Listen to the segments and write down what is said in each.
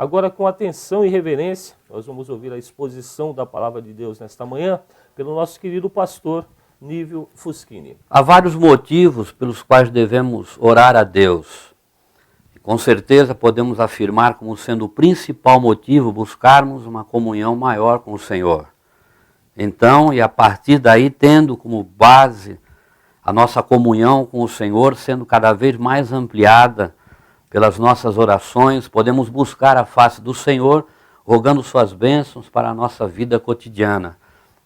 Agora, com atenção e reverência, nós vamos ouvir a exposição da Palavra de Deus nesta manhã pelo nosso querido pastor Nívio Fuschini. Há vários motivos pelos quais devemos orar a Deus. E com certeza podemos afirmar como sendo o principal motivo buscarmos uma comunhão maior com o Senhor. Então, e a partir daí, tendo como base a nossa comunhão com o Senhor sendo cada vez mais ampliada pelas nossas orações, podemos buscar a face do Senhor, rogando suas bênçãos para a nossa vida cotidiana.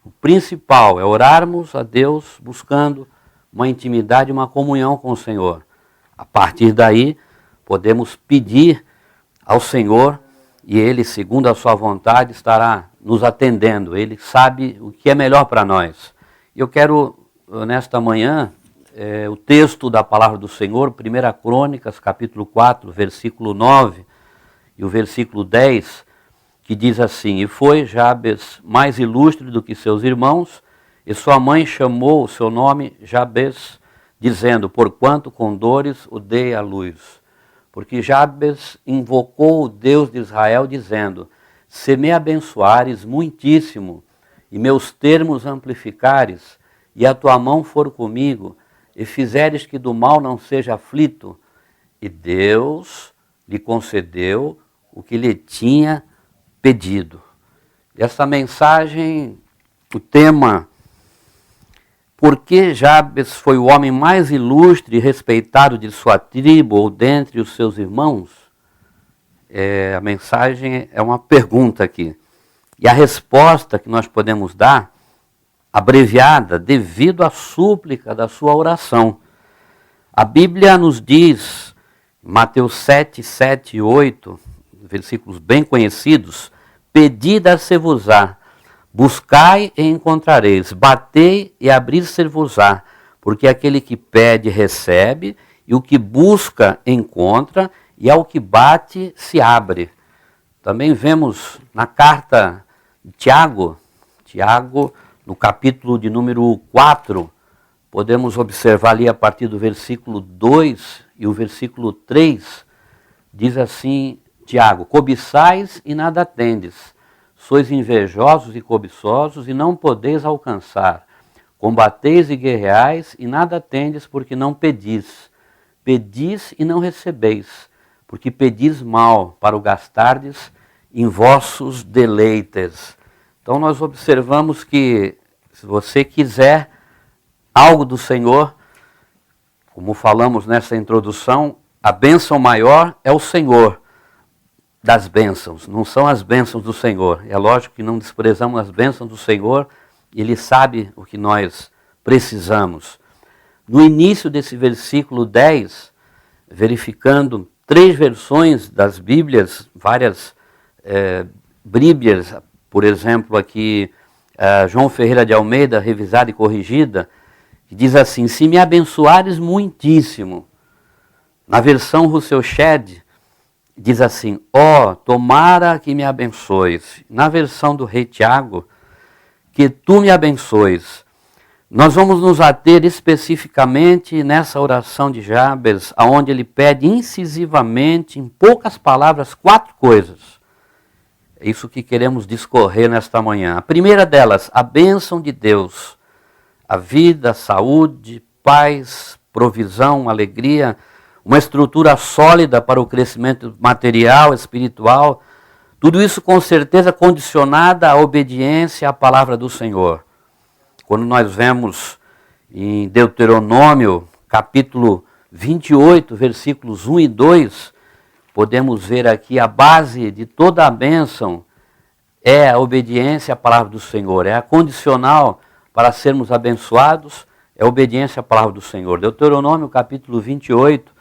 O principal é orarmos a Deus buscando uma intimidade, uma comunhão com o Senhor. A partir daí, podemos pedir ao Senhor e Ele, segundo a sua vontade, estará nos atendendo. Ele sabe o que é melhor para nós. Eu quero, nesta manhã, o texto da palavra do Senhor, 1 Crônicas, capítulo 4, versículo 9 e o versículo 10, que diz assim: E foi Jabes mais ilustre do que seus irmãos, e sua mãe chamou o seu nome Jabes, dizendo, porquanto com dores o dei à luz. Porque Jabes invocou o Deus de Israel, dizendo, se me abençoares muitíssimo, e meus termos amplificares, e a tua mão for comigo, e fizeres que do mal não seja aflito. E Deus lhe concedeu o que lhe tinha pedido. Essa mensagem, o tema, por que Jabes foi o homem mais ilustre e respeitado de sua tribo ou dentre os seus irmãos? A mensagem é uma pergunta aqui. E a resposta que nós podemos dar, abreviada, devido à súplica da sua oração. A Bíblia nos diz, Mateus 7, 7 e 8, versículos bem conhecidos, pedi dar-se-vos-á, buscai e encontrareis, batei e abrir-se-vos-á, porque aquele que pede recebe, e o que busca encontra, e ao que bate se abre. Também vemos na carta de Tiago, no capítulo de número 4, podemos observar ali a partir do versículo 2 e o versículo 3, diz assim, Tiago, cobiçais e nada tendes, sois invejosos e cobiçosos e não podeis alcançar, combateis e guerreais e nada tendes porque não pedis, pedis e não recebeis, porque pedis mal para o gastardes em vossos deleites. Então nós observamos que se você quiser algo do Senhor, como falamos nessa introdução, a bênção maior é o Senhor das bênçãos, não são as bênçãos do Senhor. É lógico que não desprezamos as bênçãos do Senhor, Ele sabe o que nós precisamos. No início desse versículo 10, verificando 3 versões das Bíblias, várias Bíblias, por exemplo, aqui, João Ferreira de Almeida, revisada e corrigida, que diz assim, se me abençoares muitíssimo. Na versão Rousseau Shedd, diz assim, tomara que me abençoes. Na versão do Rei Tiago, que tu me abençoes. Nós vamos nos ater especificamente nessa oração de Jabes, onde ele pede incisivamente, em poucas palavras, 4 coisas. É isso que queremos discorrer nesta manhã. A primeira delas, a bênção de Deus. A vida, a saúde, paz, provisão, alegria, uma estrutura sólida para o crescimento material, espiritual. Tudo isso com certeza condicionada à obediência à palavra do Senhor. Quando nós vemos em Deuteronômio, capítulo 28, versículos 1 e 2, podemos ver aqui a base de toda a bênção é a obediência à palavra do Senhor. É a condicional para sermos abençoados, é a obediência à palavra do Senhor. Deuteronômio capítulo 28,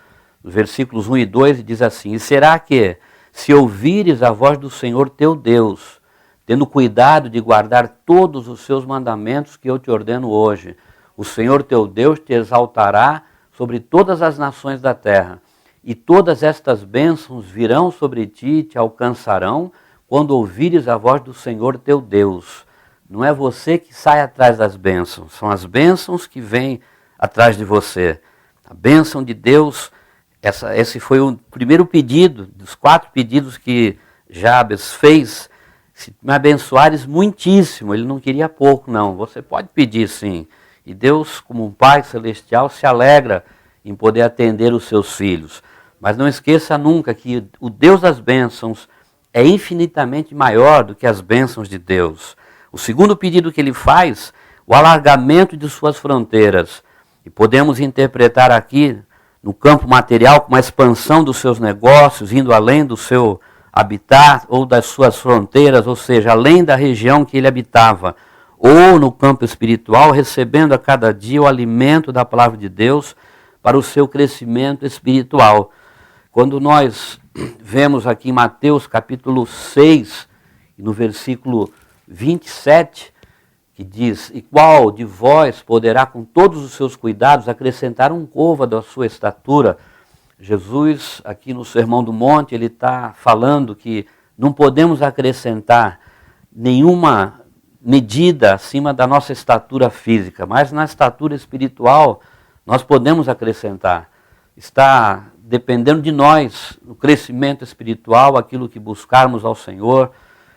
versículos 1 e 2, diz assim, e será que, se ouvires a voz do Senhor teu Deus, tendo cuidado de guardar todos os seus mandamentos que eu te ordeno hoje, o Senhor teu Deus te exaltará sobre todas as nações da terra, e todas estas bênçãos virão sobre ti e te alcançarão quando ouvires a voz do Senhor teu Deus. Não é você que sai atrás das bênçãos, são as bênçãos que vêm atrás de você. A bênção de Deus, esse foi o primeiro pedido, dos 4 pedidos que Jabes fez, se me abençoares muitíssimo, ele não queria pouco não, você pode pedir sim. E Deus, como um Pai celestial, se alegra em poder atender os seus filhos. Mas não esqueça nunca que o Deus das bênçãos é infinitamente maior do que as bênçãos de Deus. O segundo pedido que ele faz, o alargamento de suas fronteiras. E podemos interpretar aqui, no campo material, como a expansão dos seus negócios, indo além do seu habitat ou das suas fronteiras, ou seja, além da região que ele habitava. Ou no campo espiritual, recebendo a cada dia o alimento da palavra de Deus para o seu crescimento espiritual. Quando nós vemos aqui em Mateus capítulo 6, no versículo 27, que diz: e qual de vós poderá com todos os seus cuidados acrescentar um côvado à sua estatura? Jesus, aqui no Sermão do Monte, ele está falando que não podemos acrescentar nenhuma medida acima da nossa estatura física, mas na estatura espiritual nós podemos acrescentar. Está dependendo de nós, no crescimento espiritual, aquilo que buscarmos ao Senhor,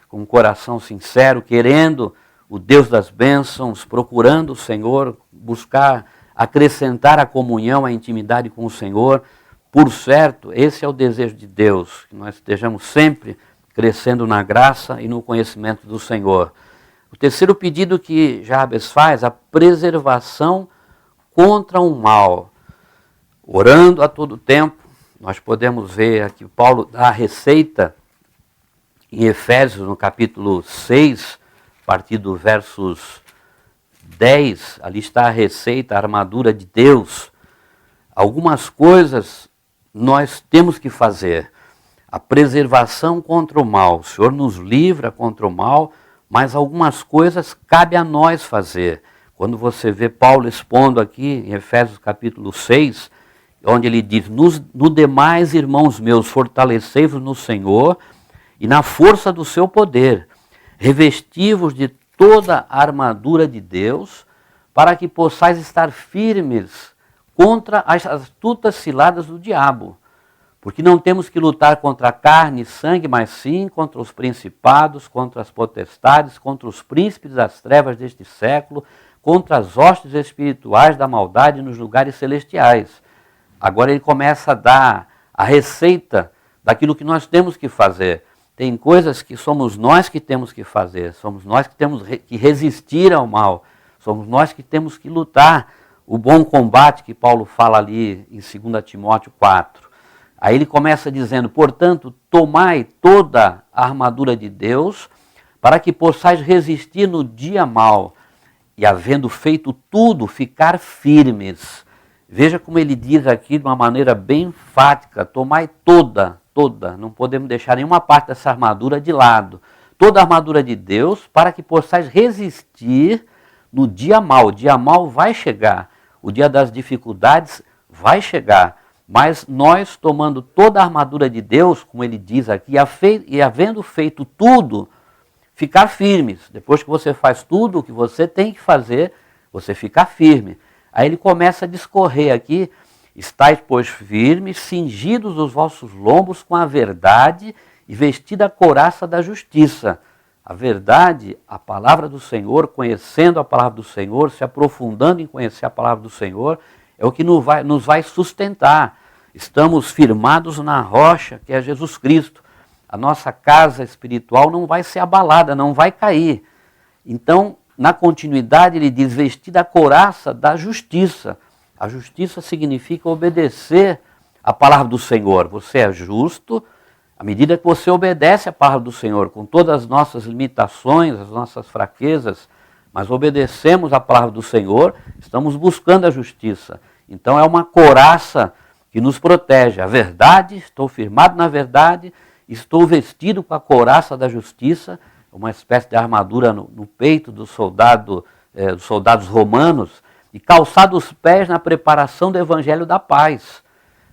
com um coração sincero, querendo o Deus das bênçãos, procurando o Senhor, buscar acrescentar a comunhão, a intimidade com o Senhor. Por certo, esse é o desejo de Deus, que nós estejamos sempre crescendo na graça e no conhecimento do Senhor. O terceiro pedido que Jabes faz, a preservação contra o mal. Orando a todo tempo, nós podemos ver aqui Paulo dá a receita em Efésios, no capítulo 6, a partir do versos 10, ali está a receita, a armadura de Deus. Algumas coisas nós temos que fazer. A preservação contra o mal. O Senhor nos livra contra o mal, mas algumas coisas cabe a nós fazer. Quando você vê Paulo expondo aqui em Efésios capítulo 6, onde ele diz: no demais, irmãos meus, fortalecei-vos no Senhor e na força do seu poder, revesti-vos de toda a armadura de Deus, para que possais estar firmes contra as astutas ciladas do diabo. Porque não temos que lutar contra a carne e sangue, mas sim contra os principados, contra as potestades, contra os príncipes das trevas deste século, contra as hostes espirituais da maldade nos lugares celestiais. Agora ele começa a dar a receita daquilo que nós temos que fazer. Tem coisas que somos nós que temos que fazer, somos nós que temos que resistir ao mal, somos nós que temos que lutar o bom combate que Paulo fala ali em 2 Timóteo 4. Aí ele começa dizendo: portanto, tomai toda a armadura de Deus, para que possais resistir no dia mau, e havendo feito tudo, ficar firmes. Veja como ele diz aqui de uma maneira bem enfática: tomai toda, não podemos deixar nenhuma parte dessa armadura de lado. Toda a armadura de Deus, para que possais resistir no dia mau. O dia mau vai chegar, o dia das dificuldades vai chegar. Mas nós, tomando toda a armadura de Deus, como ele diz aqui, e havendo feito tudo, ficar firmes. Depois que você faz tudo o que você tem que fazer, você fica firme. Aí ele começa a discorrer aqui: estáis, pois, firmes, cingidos os vossos lombos com a verdade e vestida a couraça da justiça. A verdade, a palavra do Senhor, conhecendo a palavra do Senhor, se aprofundando em conhecer a palavra do Senhor, é o que nos vai sustentar. Estamos firmados na rocha, que é Jesus Cristo. A nossa casa espiritual não vai ser abalada, não vai cair. Então, na continuidade, ele diz: vestida a couraça da justiça. A justiça significa obedecer a palavra do Senhor. Você é justo à medida que você obedece a palavra do Senhor, com todas as nossas limitações, as nossas fraquezas, mas obedecemos a palavra do Senhor, estamos buscando a justiça. Então é uma couraça que nos protege. A verdade, estou firmado na verdade, estou vestido com a couraça da justiça, uma espécie de armadura no peito dos soldados romanos, e calçado os pés na preparação do evangelho da paz.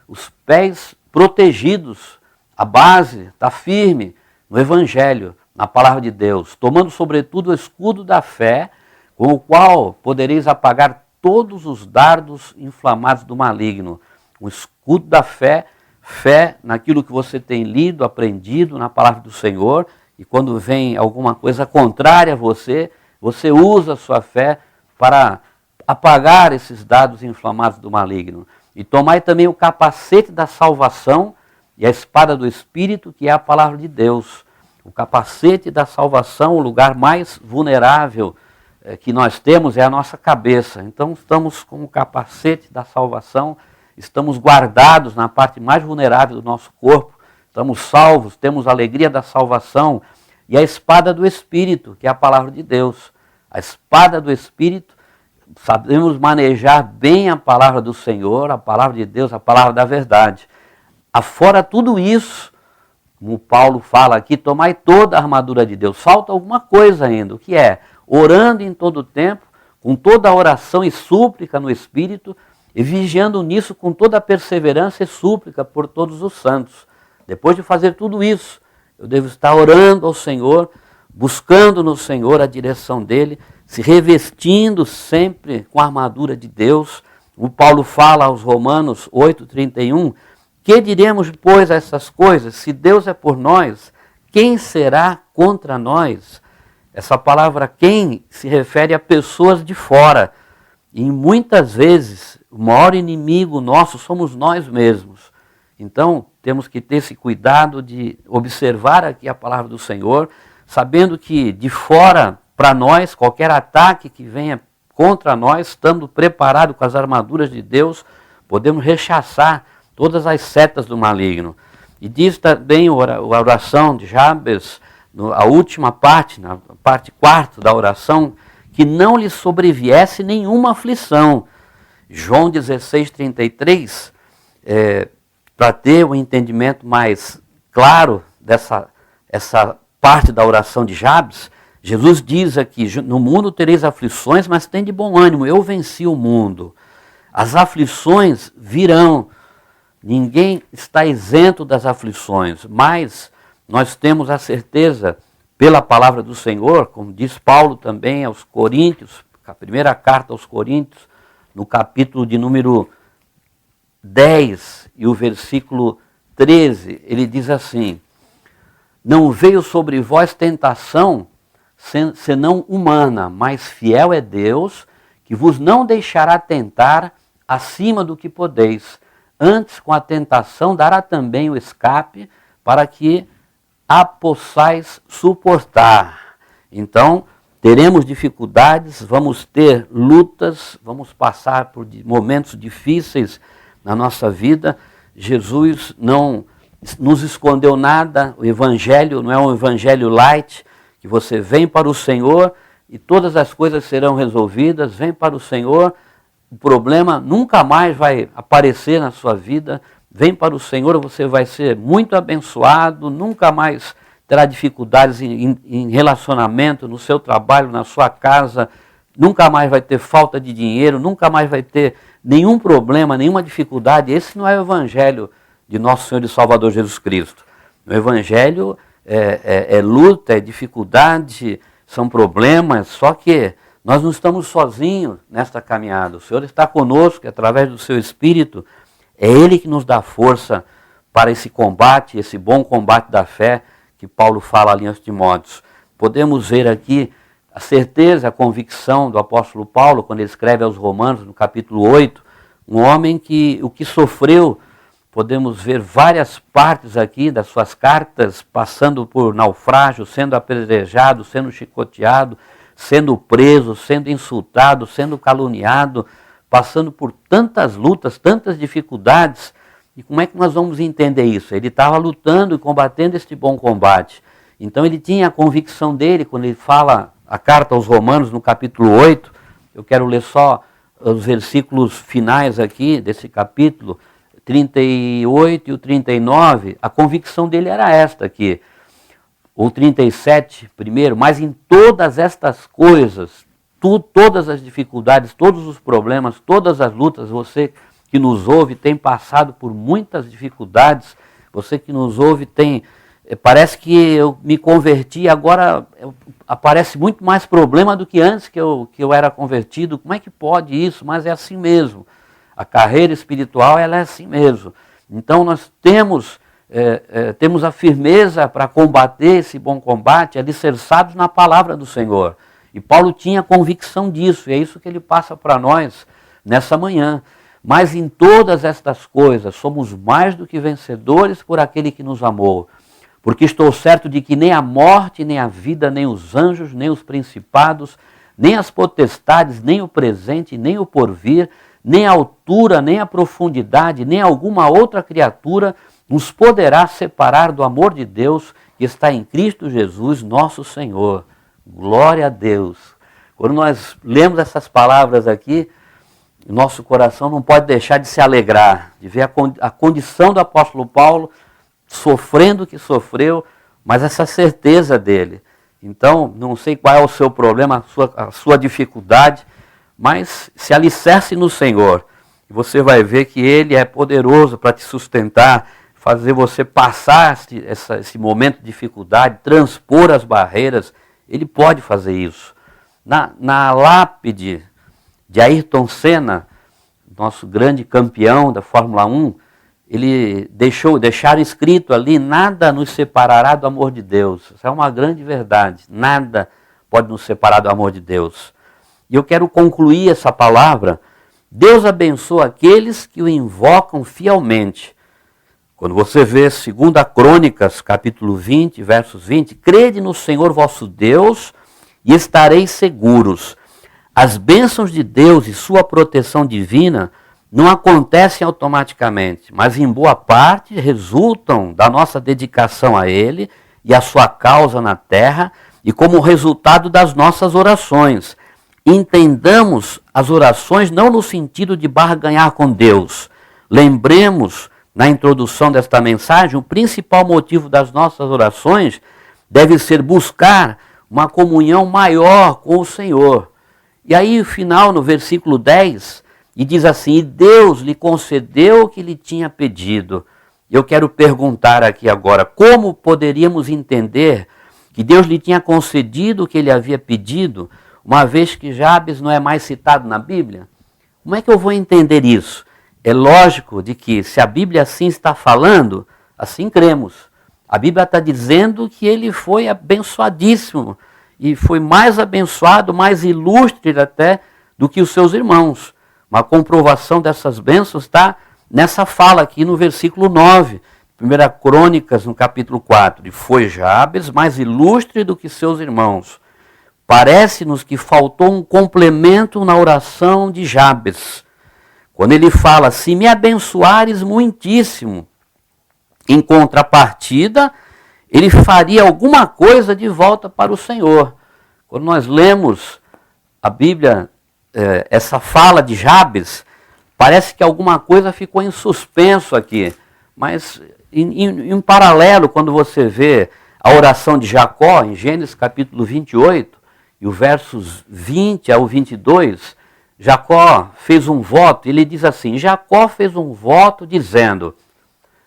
Os pés protegidos, a base está firme no evangelho, na palavra de Deus, tomando sobretudo o escudo da fé, com o qual podereis apagar todos os dardos inflamados do maligno. O escudo da fé fé naquilo que você tem lido, aprendido na palavra do Senhor, e quando vem alguma coisa contrária a você, você usa a sua fé para apagar esses dados inflamados do maligno. E tomai também o capacete da salvação e a espada do Espírito, que é a palavra de Deus. O capacete da salvação, o lugar mais vulnerável que nós temos é a nossa cabeça. Então estamos com o capacete da salvação, estamos guardados na parte mais vulnerável do nosso corpo, estamos salvos, temos a alegria da salvação e a espada do Espírito, que é a palavra de Deus. A espada do Espírito, sabemos manejar bem a palavra do Senhor, a palavra de Deus, a palavra da verdade. Afora tudo isso, como Paulo fala aqui, tomai toda a armadura de Deus. Falta alguma coisa ainda, o que é? Orando em todo o tempo, com toda a oração e súplica no Espírito, e vigiando nisso com toda a perseverança e súplica por todos os santos. Depois de fazer tudo isso, eu devo estar orando ao Senhor, buscando no Senhor a direção dEle, se revestindo sempre com a armadura de Deus. O Paulo fala aos Romanos 8:31, que diremos, pois, a essas coisas? Se Deus é por nós, quem será contra nós? Essa palavra quem se refere a pessoas de fora. E muitas vezes, o maior inimigo nosso somos nós mesmos. Então, temos que ter esse cuidado de observar aqui a palavra do Senhor, sabendo que de fora para nós, qualquer ataque que venha contra nós, estando preparado com as armaduras de Deus, podemos rechaçar todas as setas do maligno. E diz também a oração de Jabes, a última parte, na parte 4 da oração, que não lhe sobreviesse nenhuma aflição. João 16:33, para ter um entendimento mais claro essa parte da oração de Jabes, Jesus diz aqui, no mundo tereis aflições, mas tem de bom ânimo, eu venci o mundo. As aflições virão, ninguém está isento das aflições, mas nós temos a certeza, pela palavra do Senhor, como diz Paulo também aos Coríntios, a primeira carta aos Coríntios, no capítulo de número 10 e o versículo 13, ele diz assim, não veio sobre vós tentação, senão humana, mas fiel é Deus, que vos não deixará tentar acima do que podeis. Antes, com a tentação, dará também o escape, para que a possais suportar. Então, teremos dificuldades, vamos ter lutas, vamos passar por momentos difíceis na nossa vida. Jesus não nos escondeu nada, o Evangelho não é um Evangelho light, que você vem para o Senhor e todas as coisas serão resolvidas, vem para o Senhor, o problema nunca mais vai aparecer na sua vida, vem para o Senhor, você vai ser muito abençoado, nunca mais terá dificuldades em relacionamento, no seu trabalho, na sua casa, nunca mais vai ter falta de dinheiro, nunca mais vai ter nenhum problema, nenhuma dificuldade. Esse não é o Evangelho de nosso Senhor e Salvador Jesus Cristo. O Evangelho é luta, é dificuldade, são problemas, só que nós não estamos sozinhos nesta caminhada. O Senhor está conosco, através do seu Espírito, é Ele que nos dá força para esse combate, esse bom combate da fé que Paulo fala ali aos Timóteos. Podemos ver aqui a certeza, a convicção do apóstolo Paulo, quando ele escreve aos Romanos, no capítulo 8, um homem que o que sofreu, podemos ver várias partes aqui das suas cartas, passando por naufrágio, sendo apedrejado, sendo chicoteado, sendo preso, sendo insultado, sendo caluniado, passando por tantas lutas, tantas dificuldades. E como é que nós vamos entender isso? Ele estava lutando e combatendo este bom combate. Então ele tinha a convicção dele, quando ele fala a carta aos Romanos, no capítulo 8, eu quero ler só os versículos finais aqui desse capítulo, 38 e o 39, a convicção dele era esta aqui, o 37 primeiro, mas em todas estas coisas, todas as dificuldades, todos os problemas, todas as lutas, você que nos ouve tem passado por muitas dificuldades, você que nos ouve parece que eu me converti, agora aparece muito mais problema do que antes que eu era convertido. Como é que pode isso? Mas é assim mesmo. A carreira espiritual ela é assim mesmo. Então nós temos a firmeza para combater esse bom combate, alicerçados na palavra do Senhor. E Paulo tinha convicção disso, e é isso que ele passa para nós nessa manhã. Mas em todas estas coisas somos mais do que vencedores por aquele que nos amou. Porque estou certo de que nem a morte, nem a vida, nem os anjos, nem os principados, nem as potestades, nem o presente, nem o porvir, nem a altura, nem a profundidade, nem alguma outra criatura nos poderá separar do amor de Deus que está em Cristo Jesus, nosso Senhor. Glória a Deus. Quando nós lemos essas palavras aqui, nosso coração não pode deixar de se alegrar, de ver a condição do apóstolo Paulo, sofrendo o que sofreu, mas essa certeza dele. Então, não sei qual é o seu problema, a sua dificuldade, mas se alicerce no Senhor. E você vai ver que Ele é poderoso para te sustentar, fazer você passar esse momento de dificuldade, transpor as barreiras. Ele pode fazer isso. Na lápide de Ayrton Senna, nosso grande campeão da Fórmula 1, ele deixaram escrito ali: nada nos separará do amor de Deus. Isso é uma grande verdade. Nada pode nos separar do amor de Deus. E eu quero concluir essa palavra. Deus abençoa aqueles que o invocam fielmente. Quando você vê 2 Crônicas, capítulo 20, versos 20, crede no Senhor vosso Deus e estareis seguros. As bênçãos de Deus e sua proteção divina não acontecem automaticamente, mas em boa parte resultam da nossa dedicação a Ele e a sua causa na terra e como resultado das nossas orações. Entendamos as orações não no sentido de barganhar com Deus. Lembremos, na introdução desta mensagem, o principal motivo das nossas orações deve ser buscar uma comunhão maior com o Senhor. E aí, no final, no versículo 10, e diz assim: e Deus lhe concedeu o que lhe tinha pedido. Eu quero perguntar aqui agora, como poderíamos entender que Deus lhe tinha concedido o que ele havia pedido, uma vez que Jabes não é mais citado na Bíblia? Como é que eu vou entender isso? É lógico de que, se a Bíblia assim está falando, assim cremos. A Bíblia está dizendo que ele foi abençoadíssimo, e foi mais abençoado, mais ilustre até do que os seus irmãos. Uma comprovação dessas bênçãos está nessa fala aqui no versículo 9, 1 Crônicas, no capítulo 4. E foi Jabes mais ilustre do que seus irmãos. Parece-nos que faltou um complemento na oração de Jabes. Quando ele fala: se me abençoares muitíssimo, em contrapartida, ele faria alguma coisa de volta para o Senhor. Quando nós lemos a Bíblia, essa fala de Jabes, parece que alguma coisa ficou em suspenso aqui. Mas, em paralelo, quando você vê a oração de Jacó, em Gênesis capítulo 28, e os versos 20 ao 22, Jacó fez um voto. Ele diz assim: Jacó fez um voto dizendo,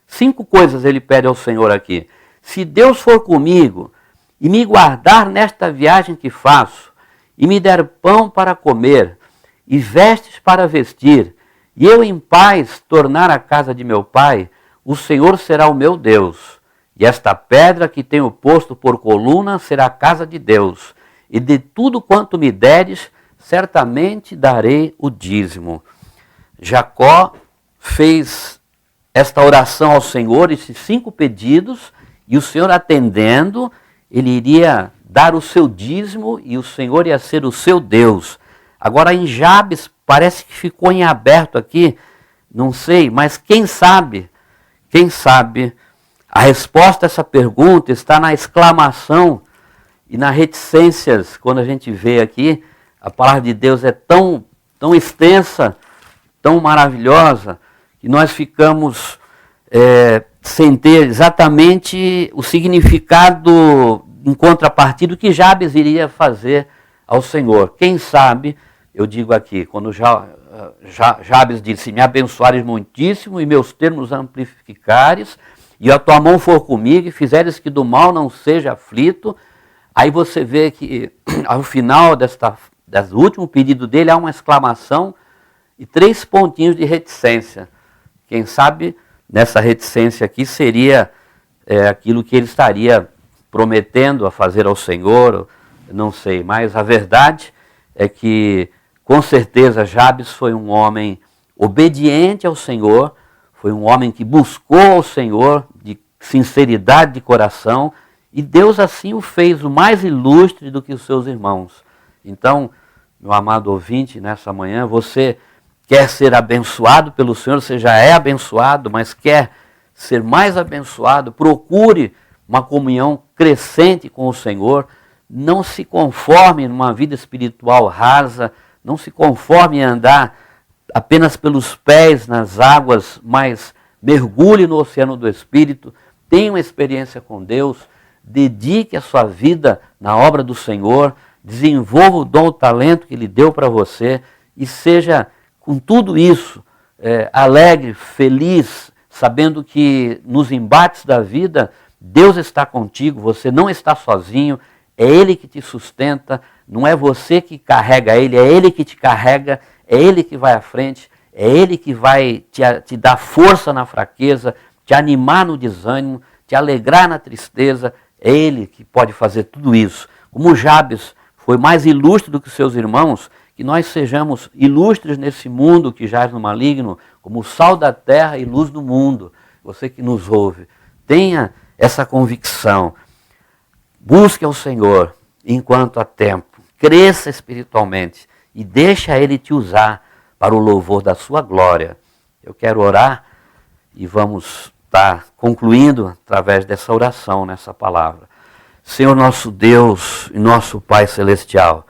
5 coisas ele pede ao Senhor aqui. Se Deus for comigo e me guardar nesta viagem que faço, e me der pão para comer, e vestes para vestir, e eu em paz tornar a casa de meu pai, o Senhor será o meu Deus. E esta pedra que tenho posto por coluna será a casa de Deus. E de tudo quanto me deres, certamente darei o dízimo. Jacó fez esta oração ao Senhor, esses 5 pedidos, e o Senhor atendendo, ele iria dar o seu dízimo e o Senhor ia ser o seu Deus. Agora em Jabes parece que ficou em aberto aqui, não sei, mas quem sabe, a resposta a essa pergunta está na exclamação e nas reticências. Quando a gente vê aqui, a palavra de Deus é tão extensa, tão maravilhosa, que nós ficamos sem ter exatamente o significado em contrapartida do que Jabes iria fazer ao Senhor. Quem sabe, eu digo aqui, quando Jabes disse: me abençoares muitíssimo e meus termos amplificares, e a tua mão for comigo e fizeres que do mal não seja aflito. Aí você vê que ao final desse último pedido dele há uma exclamação e 3 pontinhos de reticência. Quem sabe nessa reticência aqui seria aquilo que ele estaria prometendo a fazer ao Senhor, não sei, mas a verdade é que, com certeza, Jabes foi um homem obediente ao Senhor, foi um homem que buscou ao Senhor de sinceridade de coração, e Deus assim o fez o mais ilustre do que os seus irmãos. Então, meu amado ouvinte, nessa manhã, você quer ser abençoado pelo Senhor, você já é abençoado, mas quer ser mais abençoado, procure uma comunhão crescente com o Senhor, não se conforme numa vida espiritual rasa, não se conforme em andar apenas pelos pés nas águas, mas mergulhe no oceano do Espírito, tenha uma experiência com Deus, dedique a sua vida na obra do Senhor, desenvolva o dom, o talento que Ele deu para você e seja, com tudo isso, alegre, feliz, sabendo que nos embates da vida, Deus está contigo, você não está sozinho, é Ele que te sustenta, não é você que carrega Ele, é Ele que te carrega, é Ele que vai à frente, é Ele que vai te dar força na fraqueza, te animar no desânimo, te alegrar na tristeza, é Ele que pode fazer tudo isso. Como Jabes foi mais ilustre do que seus irmãos, que nós sejamos ilustres nesse mundo que jaz no maligno, como sal da terra e luz do mundo. Você que nos ouve, tenha essa convicção. Busque ao Senhor enquanto há tempo. Cresça espiritualmente e deixa Ele te usar para o louvor da sua glória. Eu quero orar e vamos estar concluindo através dessa oração, nessa palavra. Senhor nosso Deus e nosso Pai Celestial,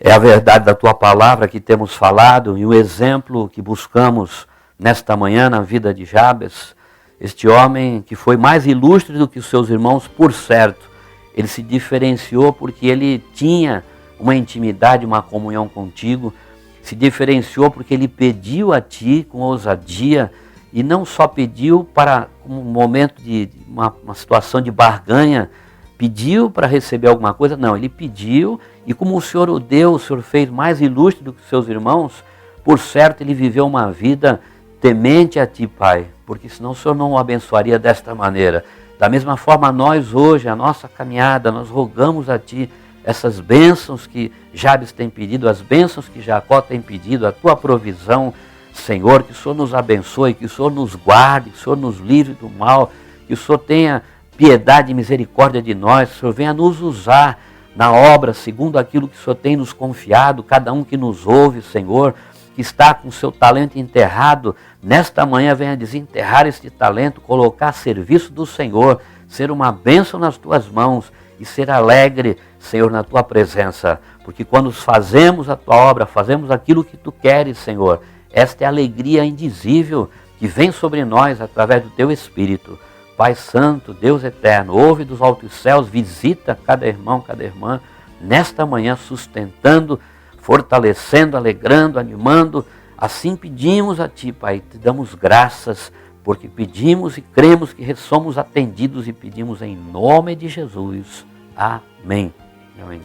é a verdade da Tua palavra que temos falado e o exemplo que buscamos nesta manhã na vida de Jabes, este homem que foi mais ilustre do que os seus irmãos, por certo. Ele se diferenciou porque ele tinha uma intimidade, uma comunhão contigo, se diferenciou porque ele pediu a Ti com ousadia e não só pediu para um momento de uma situação de barganha, pediu para receber alguma coisa, não, ele pediu e como o Senhor o deu, o Senhor fez mais ilustre do que seus irmãos, por certo ele viveu uma vida temente a Ti, Pai, porque senão o Senhor não o abençoaria desta maneira. Da mesma forma nós hoje, a nossa caminhada, nós rogamos a Ti essas bênçãos que Jabes tem pedido, as bênçãos que Jacó tem pedido, a Tua provisão, Senhor, que o Senhor nos abençoe, que o Senhor nos guarde, que o Senhor nos livre do mal, que o Senhor tenha piedade e misericórdia de nós, que o Senhor venha nos usar na obra, segundo aquilo que o Senhor tem nos confiado, cada um que nos ouve, Senhor, que está com o seu talento enterrado, nesta manhã venha desenterrar este talento, colocar a serviço do Senhor, ser uma bênção nas Tuas mãos e ser alegre, Senhor, na Tua presença, porque quando fazemos a Tua obra, fazemos aquilo que Tu queres, Senhor, esta é a alegria indizível que vem sobre nós através do Teu Espírito. Pai Santo, Deus Eterno, ouve dos altos céus, visita cada irmão, cada irmã, nesta manhã sustentando, fortalecendo, alegrando, animando. Assim pedimos a Ti, Pai, Te damos graças, porque pedimos e cremos que somos atendidos e pedimos em nome de Jesus. Amém. Amém.